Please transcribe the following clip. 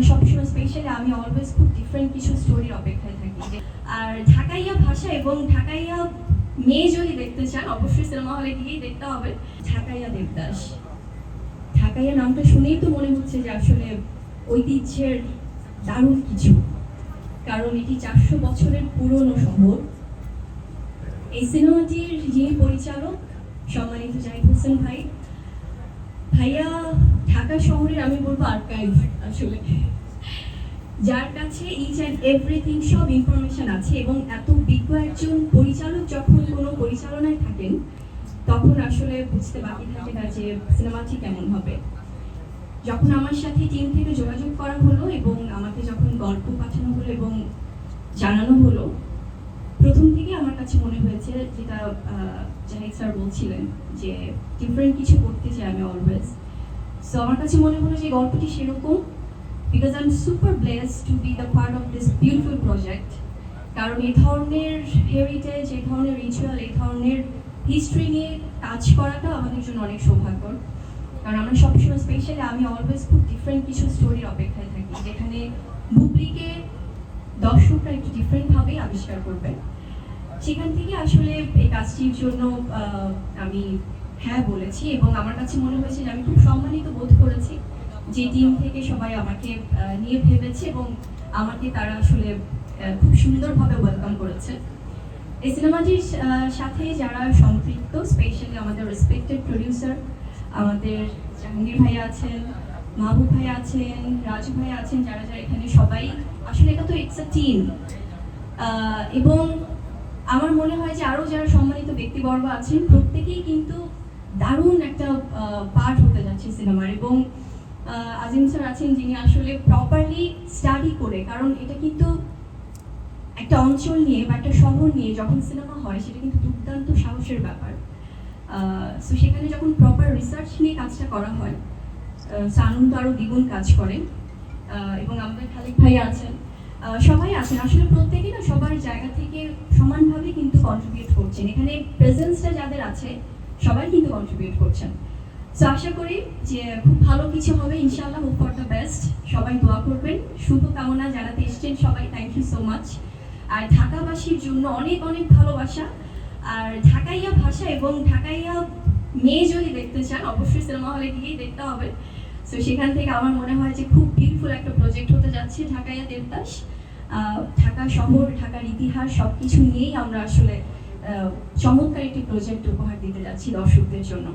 সবসময় স্পেশালি আমি অলওয়েজ খুব ডিফারেন্ট কিছু স্টোরির অপেক্ষায় থাকি। আর ঢাকাইয়া ভাষা এবং ঢাকাইয়া মেয়ে যদি দেখতে চান অবশ্যই সিনেমা হলে গিয়েই দেখতে হবে। ঢাকাইয়া দেবদাস, ঢাকাইয়া নামটা শুনেই তো মনে হচ্ছে যে আসলে ঐতিহ্যের দারুণ কিছু, কারণ এটি 400 বছরের পুরনো শহর। এই সিনেমাটির যিনি পরিচালক সম্মানিত জাহিদ হোসেন ভাইয়া ঢাকা শহরের আমি বলবো আর্কাইভ, আসলে যার কাছে ইচ অ্যান্ড এভরিথিং সব ইনফরমেশন আছে। এবং এত বিজ্ঞ একজন পরিচালক যখন কোনো পরিচালনায় থাকেন তখন আসলে বুঝতে বাকি থাকে না যে সিনেমাটি কেমন হবে। যখন আমার সাথে টিম থেকে যোগাযোগ করা হলো এবং আমাকে যখন গল্প পাঠানো হলো এবং জানানো হলো, প্রথম থেকে আমার কাছে মনে হয়েছে যেটা জাহিদ স্যার বলছিলেন যে ডিফারেন্ট কিছু করতে চাই আমি অলওয়েজ। সো আমার কাছে মনে হলো যে গল্পটি সেরকম, because I am super blessed two B the part of this beautiful project. কারণ এই ধরনের হেরিটেজ, এই ধরনের রিচুয়াল, এই ধরনের হিস্ট্রি নিয়ে কাজ করাটা আমাদের জন্য অনেক সৌভাগ্যর। কারণ আমরা সবসময় স্পেশালি আমি অলওয়েজ খুব ডিফারেন্ট কিছু স্টোরির অপেক্ষায় থাকি, যেখানে বুবলিকে দর্শকরা একটু ডিফারেন্টভাবেই আবিষ্কার করবে। সেখান থেকে আসলে এই কাজটির জন্য আমি হ্যাঁ বলেছি এবং আমার কাছে মনে হয়েছে যে আমি খুব সম্মানিত বোধ করেছি যে টিম থেকে সবাই আমাকে নিয়ে ভেবেছে এবং আমাকে তারা আসলে খুব সুন্দরভাবে ওয়েলকাম করেছে। এই সিনেমাটির সাথে যারা সম্পৃক্ত, স্পেশালি আমাদের রেসপেক্টেড প্রডিউসার আমাদের জাহাঙ্গীর ভাইয়া আছেন, মাহবুব ভাইয়া আছেন, রাজু ভাইয়া আছেন, যারা যারা এখানে সবাই আসলে এটা তো ইটস আ টিম। এবং আমার মনে হয় যে আরও যারা সম্মানিত ব্যক্তিবর্গ আছেন প্রত্যেকেই কিন্তু দারুণ একটা পার্ট হতে যাচ্ছে সিনেমার। এবং আজিম স্যার আছেন যিনি আসলে প্রপারলি স্টাডি করে, কারণ এটা কিন্তু একটা অঞ্চল নিয়ে বা একটা শহর নিয়ে যখন সিনেমা হয় সেটা কিন্তু দুর্দান্ত সাহসের ব্যাপার। সো সেখানে যখন প্রপার রিসার্চ নিয়ে কাজটা করা হয় আনন্দ আরও দ্বিগুণ কাজ করে। এবং আমাদের খালিক ভাই আছেন, সবাই আছেন, আসলে প্রত্যেকে না সবার জায়গা থেকে সমানভাবে কিন্তু কন্ট্রিবিউট করছেন। এখানে প্রেজেন্সটা যাদের আছে সবাই কিন্তু কন্ট্রিবিউট করছেন। সো আশা করি যে খুব ভালো কিছু হবে ইনশাআল্লাহ। হোপ ফর দ্য বেস্ট, সবাই দোয়া করবেন, শুভকামনা জানাতে এসছেন সবাই, থ্যাংক ইউ সো মাচ। আর ঢাকাবাসীর জন্য অনেক অনেক ভালোবাসা। আর ঢাকাইয়া ভাষা এবং ঢাকাইয়া মেয়ে যদি দেখতে চান অবশ্যই সিনেমা হলে গিয়েই দেখতে হবে। সো সেখান থেকে আমার মনে হয় যে খুব বিউটিফুল একটা প্রজেক্ট হতে যাচ্ছে ঢাকাইয়া দেবদাস। ঢাকা শহর, ঢাকার ইতিহাস সব কিছু নিয়েই আমরা আসলে চমৎকার একটি প্রজেক্ট উপহার দিতে যাচ্ছি দর্শকদের জন্য।